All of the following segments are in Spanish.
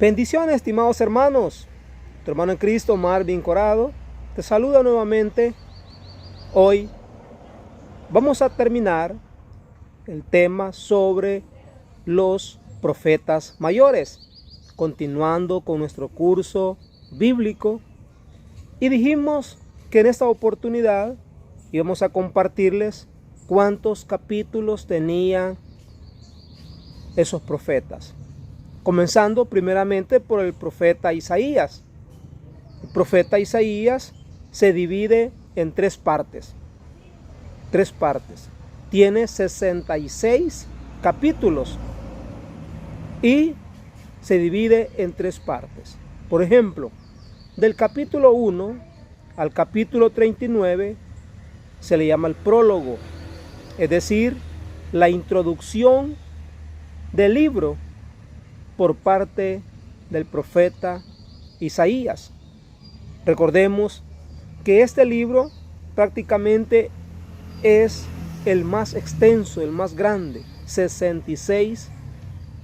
Bendiciones, estimados hermanos. Tu hermano en Cristo, Marvin Corado, te saluda nuevamente. Hoy vamos a terminar el tema sobre los profetas mayores, continuando con nuestro curso bíblico. Y dijimos que en esta oportunidad íbamos a compartirles cuántos capítulos tenían esos profetas. Comenzando primeramente por el profeta Isaías. El profeta Isaías se divide en tres partes. Tiene 66 capítulos y se divide en tres partes. Por ejemplo, del capítulo 1 al capítulo 39 se le llama el prólogo, es decir, la introducción del libro por parte del profeta Isaías. Recordemos que este libro prácticamente es el más extenso, el más grande, 66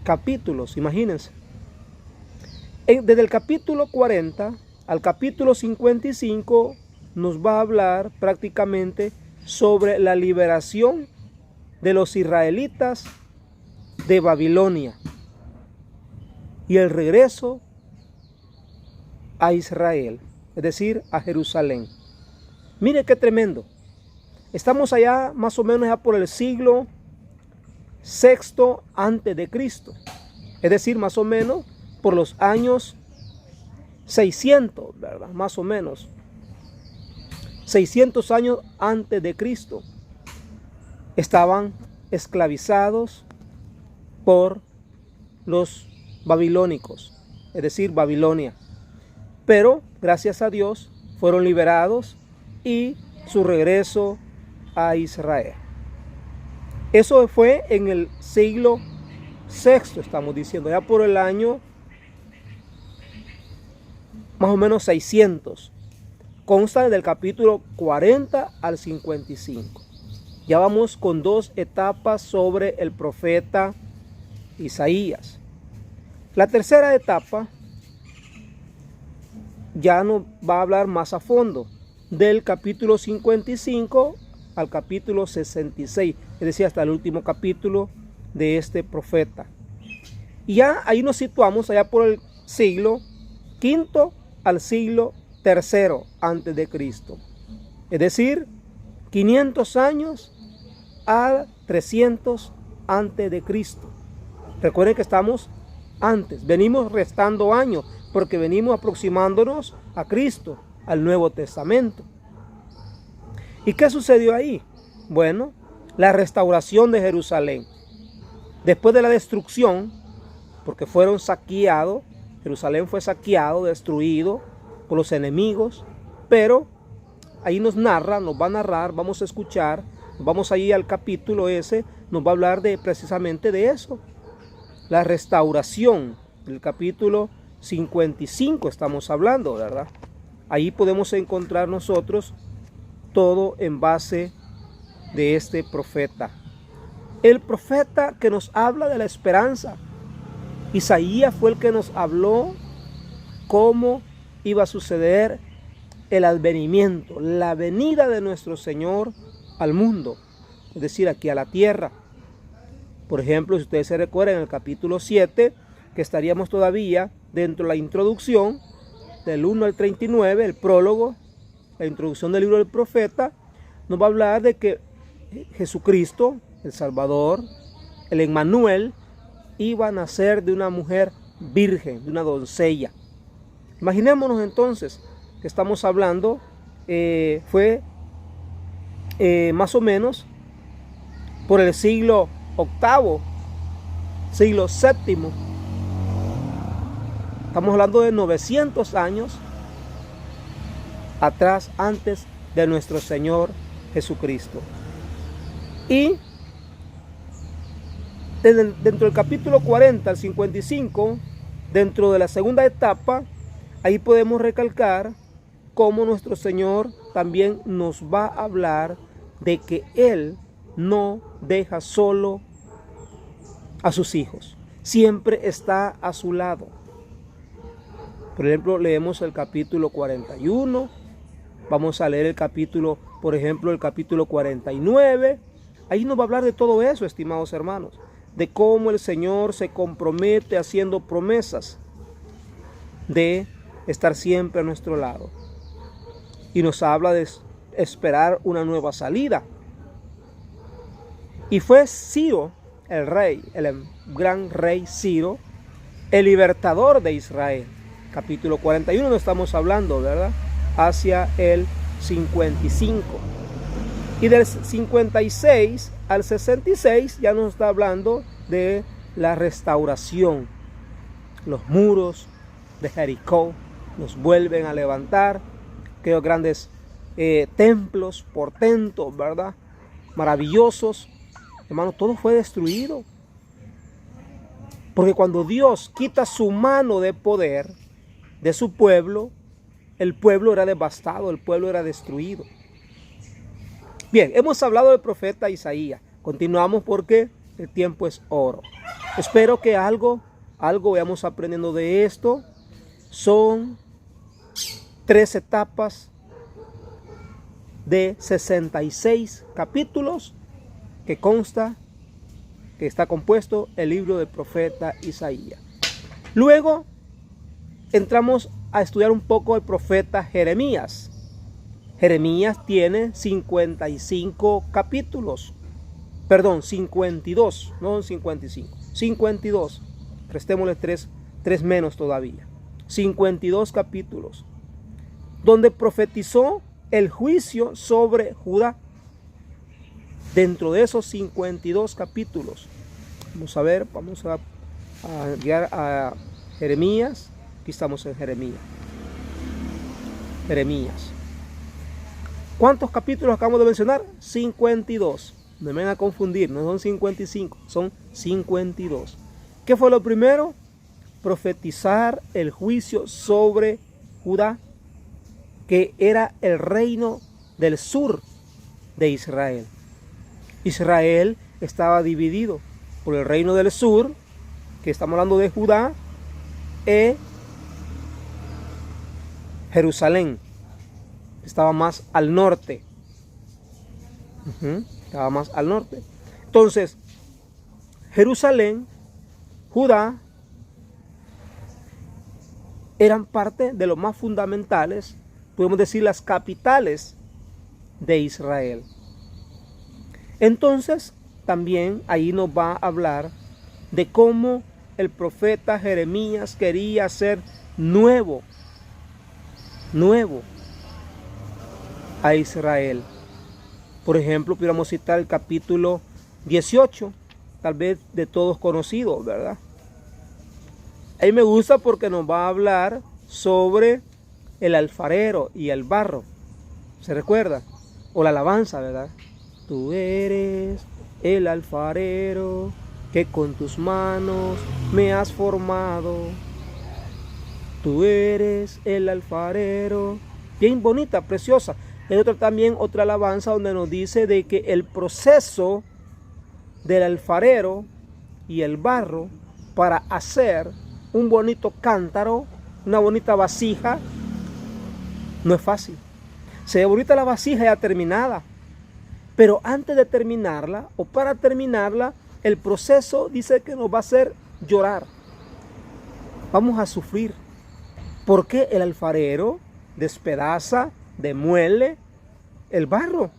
capítulos, imagínense. Desde el capítulo 40 al capítulo 55 nos va a hablar prácticamente sobre la liberación de los israelitas de Babilonia y el regreso a Israel, es decir, a Jerusalén. Mire qué tremendo. Estamos allá más o menos ya por el siglo VI antes de Cristo, es decir, más o menos por los años 600, ¿verdad? Más o menos 600 años antes de Cristo. Estaban esclavizados por los babilónicos, es decir, Babilonia. Pero gracias a Dios fueron liberados y su regreso a Israel. Eso fue en el siglo VI, estamos diciendo, ya por el año más o menos 600. Consta del capítulo 40 al 55. Ya vamos con dos etapas sobre el profeta Isaías. La tercera etapa ya nos va a hablar más a fondo, del capítulo 55 al capítulo 66, es decir, hasta el último capítulo de este profeta. Y ya ahí nos situamos allá por el siglo V al siglo III antes de Cristo. Es decir, 500 años a 300 antes de Cristo. Recuerden que estamos antes, venimos restando años porque venimos aproximándonos a Cristo, al Nuevo Testamento. ¿Y qué sucedió ahí? Bueno, la restauración de Jerusalén. Después de la destrucción, porque fueron saqueados, Jerusalén fue saqueado, destruido por los enemigos, pero ahí nos narra, nos va a narrar, vamos a escuchar, vamos ahí al capítulo ese, nos va a hablar precisamente de eso. La restauración, del capítulo 55 estamos hablando, ¿verdad? Ahí podemos encontrar nosotros todo en base de este profeta. El profeta que nos habla de la esperanza. Isaías fue el que nos habló cómo iba a suceder el advenimiento, la venida de nuestro Señor al mundo, es decir, aquí a la tierra. Por ejemplo, si ustedes se recuerdan, en el capítulo 7, que estaríamos todavía dentro de la introducción, del 1 al 39, el prólogo, la introducción del libro del profeta, nos va a hablar de que Jesucristo, el Salvador, el Emmanuel, iba a nacer de una mujer virgen, de una doncella. Imaginémonos entonces que estamos hablando, fue más o menos por el siglo VIII, siglo VII. Estamos hablando de 900 años atrás, antes de nuestro Señor Jesucristo. Y dentro del capítulo 40 al 55, dentro de la segunda etapa, ahí podemos recalcar cómo nuestro Señor también nos va a hablar de que Él no deja solo a sus hijos, siempre está a su lado. Por ejemplo, leemos el capítulo 41, vamos a leer el capítulo, por ejemplo, el capítulo 49. Ahí nos va a hablar de todo eso, estimados hermanos, de cómo el Señor se compromete haciendo promesas de estar siempre a nuestro lado. Y nos habla de esperar una nueva salida. Y fue Ciro, el rey, el gran rey Ciro, el libertador de Israel. Capítulo 41 no estamos hablando, ¿verdad? Hacia el 55. Y del 56 al 66 ya nos está hablando de la restauración. Los muros de Jericó los vuelven a levantar. Aquellos grandes templos, portentos, ¿verdad? Maravillosos. Hermano, todo fue destruido. Porque cuando Dios quita su mano de poder de su pueblo, el pueblo era devastado, el pueblo era destruido. Bien, hemos hablado del profeta Isaías. Continuamos porque el tiempo es oro. Espero que algo vayamos aprendiendo de esto. Son 3 etapas de 66 capítulos que está compuesto el libro del profeta Isaías. Luego entramos a estudiar un poco el profeta Jeremías. Jeremías tiene 55 capítulos. Perdón, 52, no 55. 52. Restémosle 3 menos todavía. 52 capítulos. Donde profetizó el juicio sobre Judá. Dentro de esos 52 capítulos. Vamos a ver, vamos a llegar a Jeremías. Aquí estamos en Jeremías. Jeremías. ¿Cuántos capítulos acabamos de mencionar? 52. No me van a confundir, no son 55, son 52. ¿Qué fue lo primero? Profetizar el juicio sobre Judá, que era el reino del sur de Israel. Israel estaba dividido por el reino del sur, que estamos hablando de Judá, y Jerusalén. Estaba más al norte. Estaba más al norte. Entonces, Jerusalén, Judá, eran parte de los más fundamentales, podemos decir las capitales de Israel. Entonces, también ahí nos va a hablar de cómo el profeta Jeremías quería hacer nuevo a Israel. Por ejemplo, pudiéramos citar el capítulo 18, tal vez de todos conocidos, ¿verdad? Ahí me gusta porque nos va a hablar sobre el alfarero y el barro. ¿Se recuerda? O la alabanza, ¿verdad? Tú eres el alfarero que con tus manos me has formado. Tú eres el alfarero. Bien bonita, preciosa. Hay también otra alabanza donde nos dice de que el proceso del alfarero y el barro para hacer un bonito cántaro, una bonita vasija, no es fácil. Se ve bonita la vasija ya terminada, pero antes de terminarla o para terminarla, el proceso dice que nos va a hacer llorar. Vamos a sufrir, porque el alfarero despedaza, demuele el barro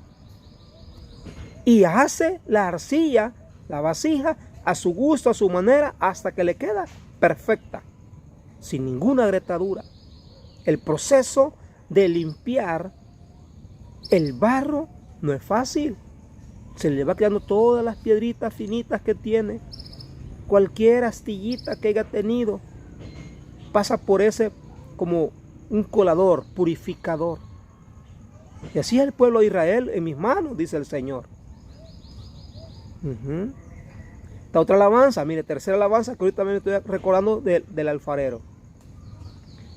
y hace la arcilla, la vasija, a su gusto, a su manera, hasta que le queda perfecta, sin ninguna agrietadura. El proceso de limpiar el barro no es fácil. Se le va quedando todas las piedritas finitas que tiene, cualquier astillita que haya tenido, pasa por ese como un colador, purificador. Y así es el pueblo de Israel en mis manos, dice el Señor. Esta otra alabanza, mire, tercera alabanza que ahorita me estoy recordando del alfarero.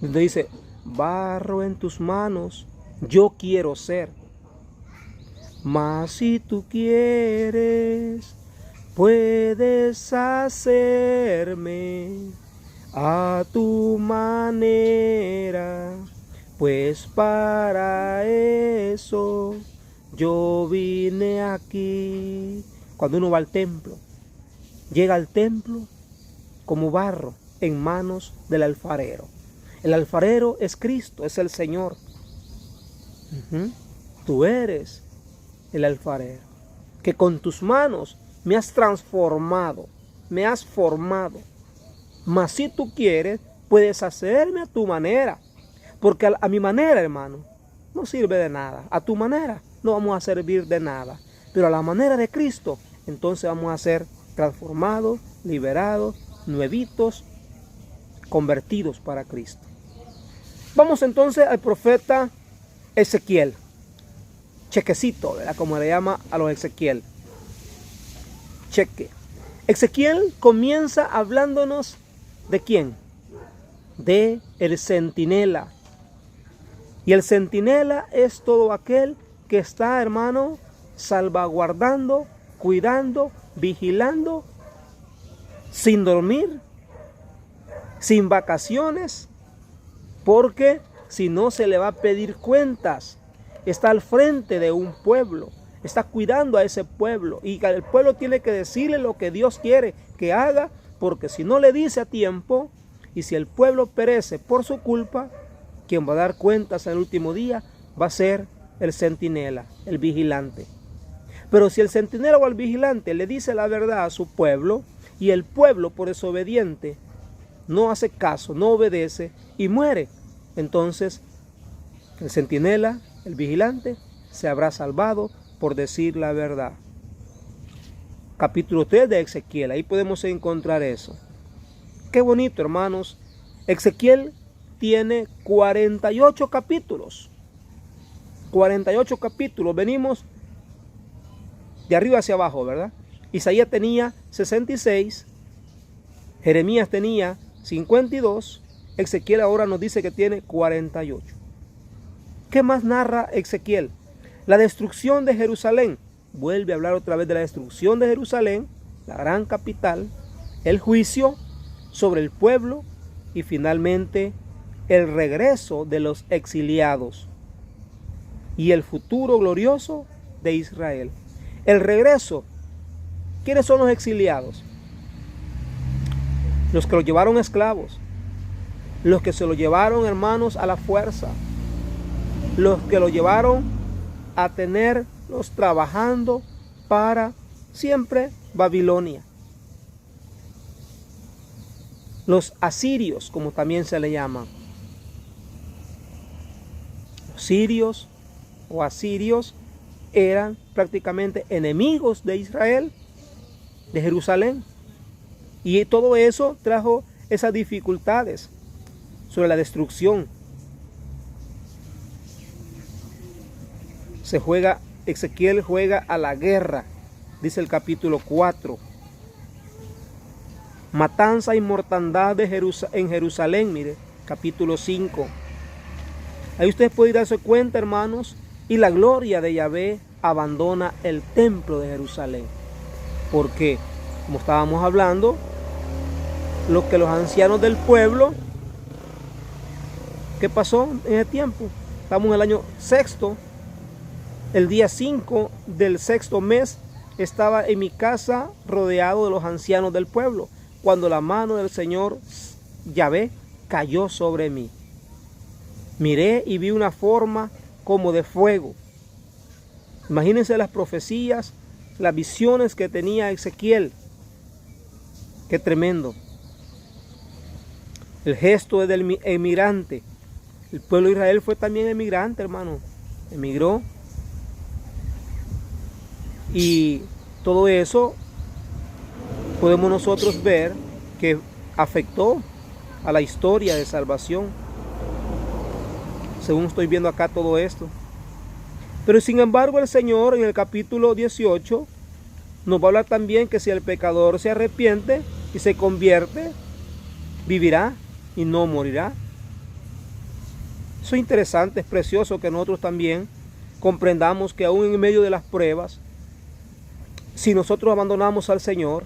Donde dice, barro en tus manos, yo quiero ser. Mas si tú quieres, puedes hacerme a tu manera, pues para eso yo vine aquí. Cuando uno va al templo, llega al templo como barro en manos del alfarero. El alfarero es Cristo, es el Señor. Tú eres el alfarero, que con tus manos me has transformado, me has formado. Mas si tú quieres, puedes hacerme a tu manera. Porque a mi manera, hermano, no sirve de nada. A tu manera no vamos a servir de nada. Pero a la manera de Cristo, entonces vamos a ser transformados, liberados, nuevitos, convertidos para Cristo. Vamos entonces al profeta Ezequiel. Chequecito, ¿verdad? Como le llama a los Ezequiel. Cheque. Ezequiel comienza hablándonos ¿de quién? De el centinela. Y el centinela es todo aquel que está, hermano, salvaguardando, cuidando, vigilando, sin dormir, sin vacaciones, porque si no se le va a pedir cuentas. Está al frente de un pueblo, está cuidando a ese pueblo, y el pueblo tiene que decirle lo que Dios quiere que haga, porque si no le dice a tiempo, y si el pueblo perece por su culpa, quien va a dar cuentas al último día va a ser el centinela, el vigilante. Pero si el centinela o el vigilante le dice la verdad a su pueblo, y el pueblo por desobediente no hace caso, no obedece y muere, entonces el centinela, el vigilante, se habrá salvado por decir la verdad. Capítulo 3 de Ezequiel, ahí podemos encontrar eso. Qué bonito, hermanos. Ezequiel tiene 48 capítulos. 48 capítulos. Venimos de arriba hacia abajo, ¿verdad? Isaías tenía 66, Jeremías tenía 52, Ezequiel ahora nos dice que tiene 48. ¿Qué más narra Ezequiel? La destrucción de Jerusalén. Vuelve a hablar otra vez de la destrucción de Jerusalén, la gran capital, el juicio sobre el pueblo y finalmente el regreso de los exiliados y el futuro glorioso de Israel. El regreso. ¿Quiénes son los exiliados? Los que los llevaron esclavos, los que se los llevaron, hermanos, a la fuerza, los que los llevaron a tenerlos trabajando para siempre Babilonia. Los asirios, como también se le llaman. Los sirios o asirios eran prácticamente enemigos de Israel, de Jerusalén. Y todo eso trajo esas dificultades sobre la destrucción. Ezequiel juega a la guerra, dice el capítulo 4. Matanza y mortandad en Jerusalén, mire, capítulo 5. Ahí ustedes pueden darse cuenta, hermanos, y la gloria de Yahvé abandona el templo de Jerusalén. Porque, como estábamos hablando, los ancianos del pueblo, ¿qué pasó en ese tiempo? Estamos en el año sexto. El día 5 del sexto mes estaba en mi casa rodeado de los ancianos del pueblo, cuando la mano del Señor Yahvé cayó sobre mí. Miré y vi una forma como de fuego. Imagínense las profecías, las visiones que tenía Ezequiel. Qué tremendo. El gesto es del emigrante. El pueblo de Israel fue también emigrante, hermano. Emigró. Y todo eso podemos nosotros ver que afectó a la historia de salvación, según estoy viendo acá todo esto. Pero sin embargo el Señor en el capítulo 18 nos va a hablar también que si el pecador se arrepiente y se convierte, vivirá y no morirá. Eso es interesante, es precioso que nosotros también comprendamos que aún en medio de las pruebas, si nosotros abandonamos al Señor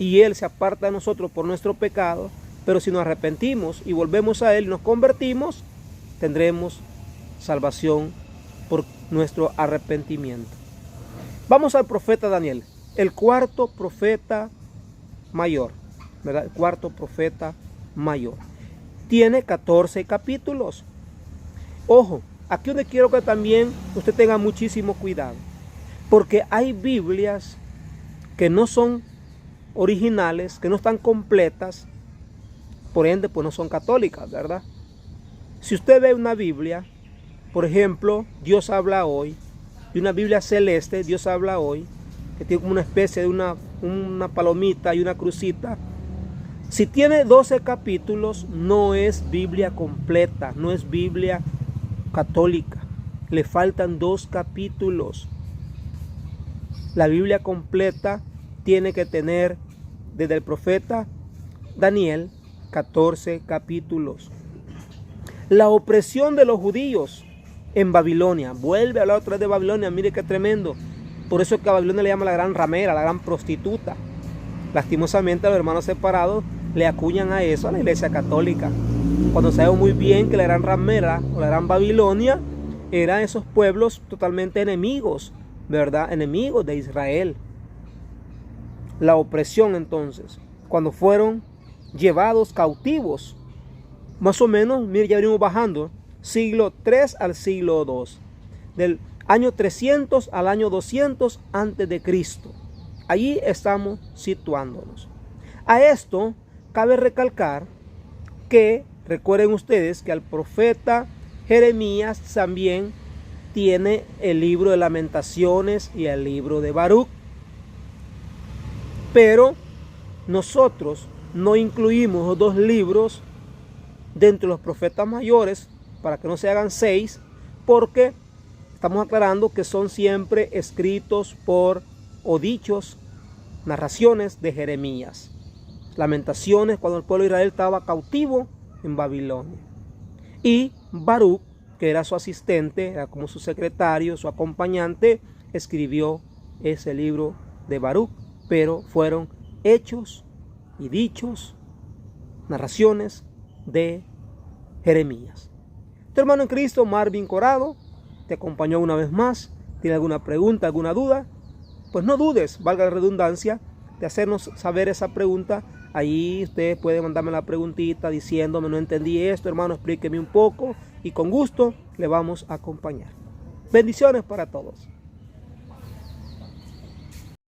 y Él se aparta de nosotros por nuestro pecado, Pero si nos arrepentimos y volvemos a Él y nos convertimos, tendremos salvación por nuestro arrepentimiento. Vamos al profeta Daniel, el cuarto profeta mayor, ¿verdad? El cuarto profeta mayor. Tiene 14 capítulos. Ojo, aquí donde quiero que también usted tenga muchísimo cuidado, porque hay Biblias que no son originales, que no están completas, por ende pues no son católicas, ¿verdad? Si usted ve una Biblia, por ejemplo, Dios habla hoy, de una Biblia celeste, Dios habla hoy, que tiene como una especie de una palomita y una crucita, si tiene 12 capítulos, no es Biblia completa, no es Biblia católica, le faltan 2 capítulos. La Biblia completa tiene que tener desde el profeta Daniel 14 capítulos. La opresión de los judíos en Babilonia. Vuelve a hablar otra vez de Babilonia. Mire qué tremendo. Por eso es que a Babilonia le llama la gran ramera, la gran prostituta. Lastimosamente a los hermanos separados le acuñan a eso a la iglesia católica. Cuando sabemos muy bien que la gran ramera o la gran Babilonia eran esos pueblos totalmente enemigos, ¿verdad? Enemigos de Israel. La opresión entonces, cuando fueron llevados cautivos, más o menos, mire, ya venimos bajando, siglo 3 al siglo 2, del año 300 al año 200 antes de Cristo. Allí estamos situándonos. A esto cabe recalcar que, recuerden ustedes que al profeta Jeremías también tiene el libro de Lamentaciones y el libro de Baruch. Pero nosotros no incluimos los 2 libros dentro de los profetas mayores para que no se hagan 6, porque estamos aclarando que son siempre escritos por o dichos, narraciones de Jeremías. Lamentaciones cuando el pueblo de Israel estaba cautivo en Babilonia. Y Baruch, que era su asistente, era como su secretario, su acompañante, escribió ese libro de Baruch, pero fueron hechos y dichos, narraciones de Jeremías. Tu hermano en Cristo, Marvin Corado, te acompañó una vez más. ¿Tiene alguna pregunta, alguna duda? Pues no dudes, valga la redundancia, de hacernos saber esa pregunta. Ahí usted puede mandarme la preguntita diciéndome: no entendí esto, hermano, explíqueme un poco, y con gusto le vamos a acompañar. Bendiciones para todos.